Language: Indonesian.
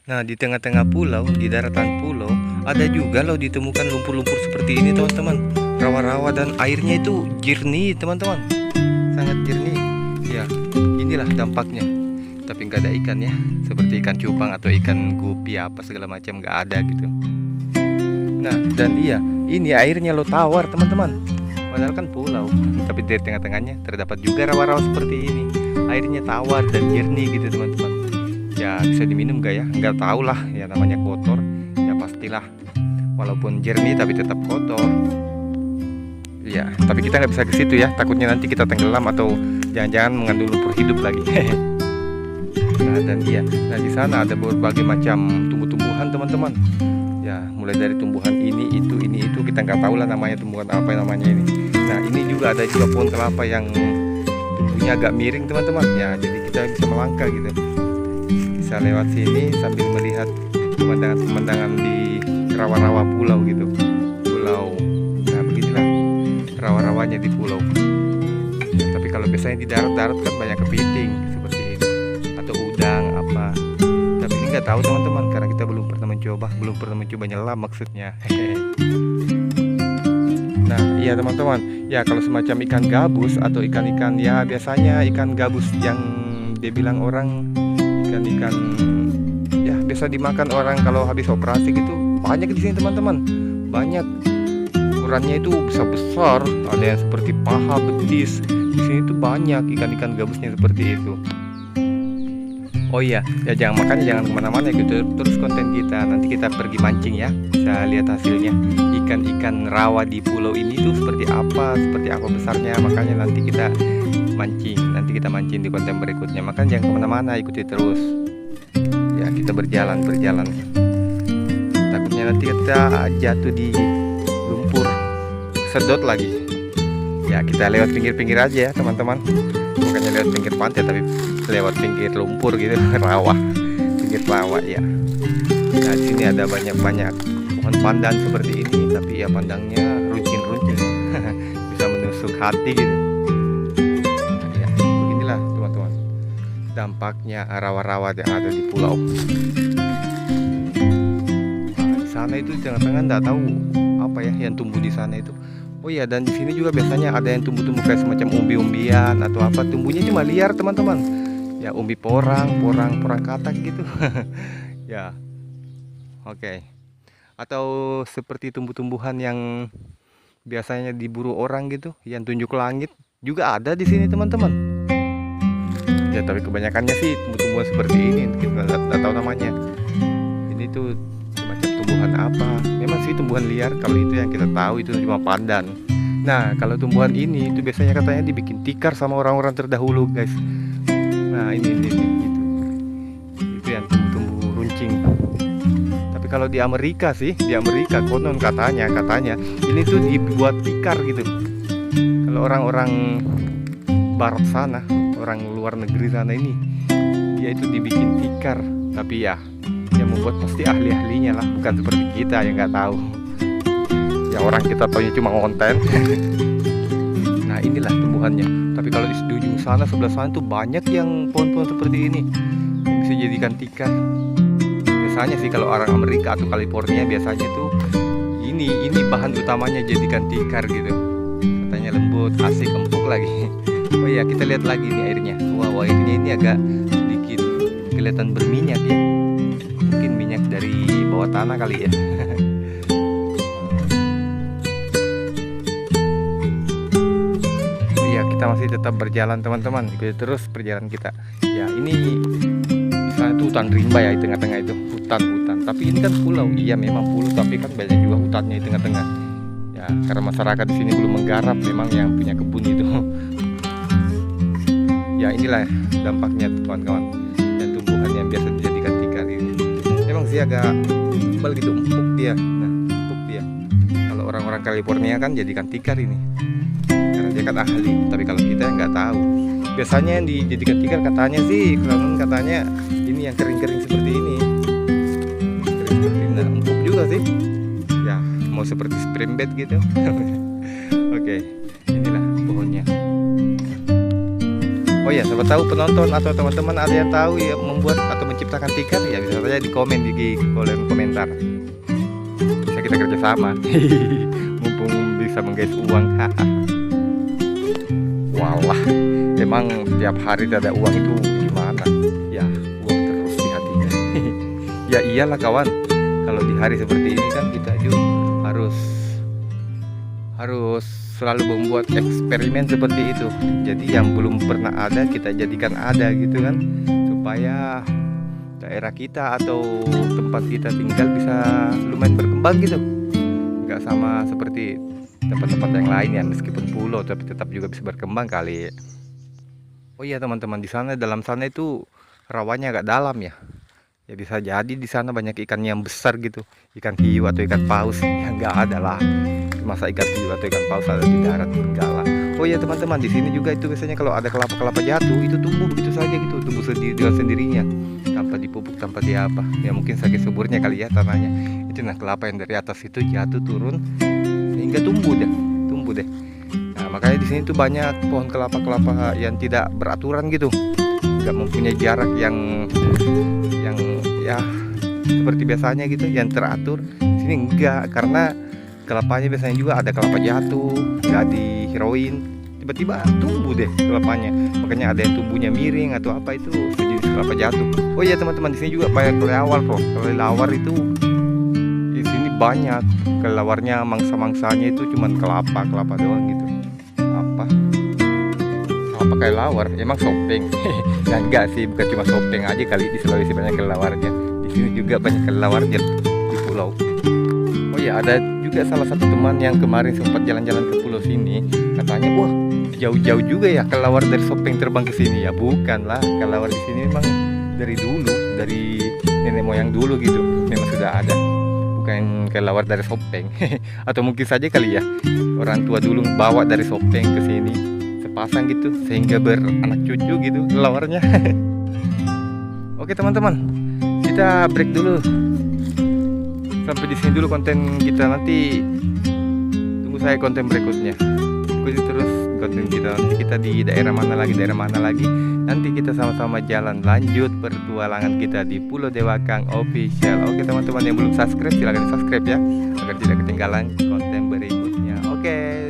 Nah, di tengah-tengah pulau, di daratan pulau, ada juga loh ditemukan lumpur-lumpur seperti ini, teman-teman. Rawa-rawa dan airnya itu jernih, teman-teman. Sangat jernih. Ya, inilah dampaknya. Tapi nggak ada ikan ya, seperti ikan cupang atau ikan gupi apa segala macam nggak ada gitu. Nah, dan iya, ini airnya lo tawar, teman-teman. Padahal kan pulau, tapi di tengah-tengahnya terdapat juga rawa-rawa seperti ini. Airnya tawar dan jernih gitu, teman-teman. Ya bisa diminum gak ya? Nggak tahu lah, ya namanya kotor. Ya pastilah, walaupun jernih tapi tetap kotor. Ya, tapi kita nggak bisa ke situ ya. Takutnya nanti kita tenggelam atau jangan-jangan mengandung lumpur hidup lagi. Nah dan iya, nah di sana ada berbagai macam tumbuh-tumbuhan, teman-teman. Ya mulai dari tumbuhan ini itu kita nggak tahu lah namanya tumbuhan apa namanya ini. Nah ini juga ada juga pohon kelapa yang tumbuhnya agak miring, teman-teman. Ya jadi kita bisa melangkah gitu. Bisa lewat sini sambil melihat pemandangan-pemandangan di rawa-rawa pulau gitu. Pulau, nah beginilah rawa-rawanya di pulau. Ya, tapi kalau biasanya di darat-darat kan banyak kepiting seperti ini atau udang apa. Tapi ini nggak tahu, teman-teman, karena kita belum pernah mencoba nyelam maksudnya. Nah iya teman-teman, ya kalau semacam ikan gabus atau ikan-ikan, ya biasanya ikan gabus yang dia bilang orang ikan ya biasa dimakan orang kalau habis operasi gitu, banyak di sini, teman-teman. Banyak, ukurannya itu bisa besar, ada yang seperti paha betis. Di sini tuh banyak ikan-ikan gabusnya seperti itu. Oh iya, ya jangan kemana-mana gitu, terus konten kita nanti kita pergi mancing ya, bisa lihat hasilnya. Ikan-ikan rawa di pulau ini tuh seperti apa besarnya, makanya nanti kita mancing di konten berikutnya. Makanya jangan kemana-mana, ikuti terus ya, kita berjalan. Takutnya nanti kita jatuh di lumpur, sedot lagi ya. Kita lewat pinggir-pinggir aja ya, teman-teman, bukannya lewat pinggir pantai tapi lewat pinggir lumpur gitu. Pinggir rawa ya. Nah di sini ada banyak pohon pandan seperti ini, tapi ya pandangnya runcing bisa menusuk hati gitu. Dampaknya rawa-rawa yang ada di pulau. Nah, di sana itu tengah-tengah nggak tahu apa ya yang tumbuh di sana itu. Oh ya, dan di sini juga biasanya ada yang tumbuh kayak semacam umbi-umbian atau apa. Tumbuhnya cuma liar, teman-teman. Ya umbi porang katak gitu. Ya, oke. Atau seperti tumbuh-tumbuhan yang biasanya diburu orang gitu, yang tunjuk langit juga ada di sini, teman-teman. Ya tapi kebanyakannya sih tumbuh-tumbuhan seperti ini, kita nggak tahu namanya. Ini tuh semacam tumbuhan apa? Memang sih tumbuhan liar. Kalau itu yang kita tahu itu cuma pandan. Nah kalau tumbuhan ini itu biasanya katanya dibikin tikar sama orang-orang terdahulu, guys. Nah ini itu yang tumbuh runcing. Tapi kalau di Amerika konon katanya ini tuh dibuat tikar gitu. Kalau orang-orang barat sana, orang luar negeri sana ini, dia itu dibikin tikar. Tapi ya yang membuat pasti ahli-ahlinya lah, bukan seperti kita yang nggak tahu. Ya orang kita taunya cuma konten. Nah inilah tumbuhannya. Tapi kalau di ujung sana, sebelah sana tuh banyak yang pohon-pohon seperti ini yang bisa jadikan tikar. Biasanya sih kalau orang Amerika atau California biasanya tuh ini bahan utamanya jadikan tikar gitu. Katanya lembut, asik, empuk lagi. Oh iya, kita lihat lagi nih airnya. Wow, airnya ini agak sedikit kelihatan berminyak ya. Mungkin minyak dari bawah tanah kali ya. Oh iya, kita masih tetap berjalan, teman-teman. Ikuti terus perjalanan kita. Ya, ini misalnya itu hutan rimba ya, di tengah-tengah itu hutan. Tapi ini kan pulau. Iya, memang pulau, tapi kan banyak juga hutannya di tengah-tengah. Ya, karena masyarakat di sini belum menggarap, memang yang punya kebun itu. Ya inilah dampaknya, kawan-kawan, dan tumbuhan yang biasa dijadikan tikar ini. Memang sih agak tebal gitu, empuk dia. Nah, empuk dia. Kalau orang-orang California kan jadikan tikar ini, karena dia kan ahli. Tapi kalau kita nggak tahu. Biasanya yang dijadikan tikar katanya ini yang kering-kering seperti ini. Kering seperti ini. Nah, empuk juga sih. Ya, mau seperti spring bed gitu. Oke, inilah pohonnya. Oh ya, siapa tahu penonton atau teman-teman ada yang tahu ya membuat atau menciptakan tiket, ya bisa saja di komen di kolom komentar. Bisa kita kerjasama. Mumpung bisa menggais uang. Walah, emang tiap hari tidak ada uang itu gimana? Ya, uang terus di hatinya. Ya iyalah kawan, kalau di hari seperti ini kan kita juga harus selalu membuat eksperimen seperti itu. Jadi yang belum pernah ada kita jadikan ada gitu kan, supaya daerah kita atau tempat kita tinggal bisa lumayan berkembang gitu. Nggak sama seperti tempat-tempat yang lain ya, meskipun pulau tapi tetap juga bisa berkembang kali. Oh iya teman-teman, di sana dalam sana itu rawannya agak dalam ya. Ya bisa jadi di sana banyak ikan yang besar gitu, ikan hiu atau ikan paus. Ya nggak ada lah. Masa ikan hiu atau ikan paus ada di darat, enggak lah. Oh iya teman-teman, di sini juga itu biasanya kalau ada kelapa-kelapa jatuh itu tumbuh begitu saja gitu, tumbuh sendiri dengan sendirinya tanpa dipupuk, tanpa diapa. Ya mungkin saking suburnya kali ya tanahnya. Itu nah kelapa yang dari atas itu jatuh turun sehingga tumbuh deh. Nah, makanya di sini tuh banyak pohon kelapa-kelapa yang tidak beraturan gitu, nggak mempunyai jarak yang ya seperti biasanya gitu, yang teratur. Di sini enggak, karena kelapanya biasanya juga ada kelapa jatuh, nggak dihirauin, tiba-tiba tumbuh deh kelapanya. Makanya ada yang tumbuhnya miring atau apa, itu sejenis kelapa jatuh. Oh iya teman-teman, di sini juga banyak kelelawar bro. Kelelawar itu di sini banyak. Kelelawarnya mangsa-mangsanya itu cuman kelapa doang gitu. Apa kelelawar? Emang sopeng? Ya enggak sih, bukan cuma sopeng aja kali, di Sulawesi banyak kelelawarnya. Di sini juga banyak kelelawarnya di pulau. Oh ya, ada juga salah satu teman yang kemarin sempat jalan-jalan ke pulau sini, katanya wah jauh-jauh juga ya kelelawar dari Sopeng terbang ke sini. Ya bukan lah, kelelawar di sini memang dari dulu, dari nenek moyang dulu gitu, memang sudah ada, bukan kelelawar dari Sopeng. Atau mungkin saja kali ya orang tua dulu bawa dari Sopeng ke sini sepasang gitu sehingga beranak cucu gitu kelelawarnya. Oke teman-teman, kita break dulu. Sampai di sini dulu konten kita, nanti tunggu saya konten berikutnya. Ikuti terus konten kita di daerah mana lagi. Nanti kita sama-sama jalan lanjut pertualangan kita di Pulau Dewakang Official. Oke teman-teman yang belum subscribe silahkan subscribe ya, agar tidak ketinggalan konten berikutnya. Oke.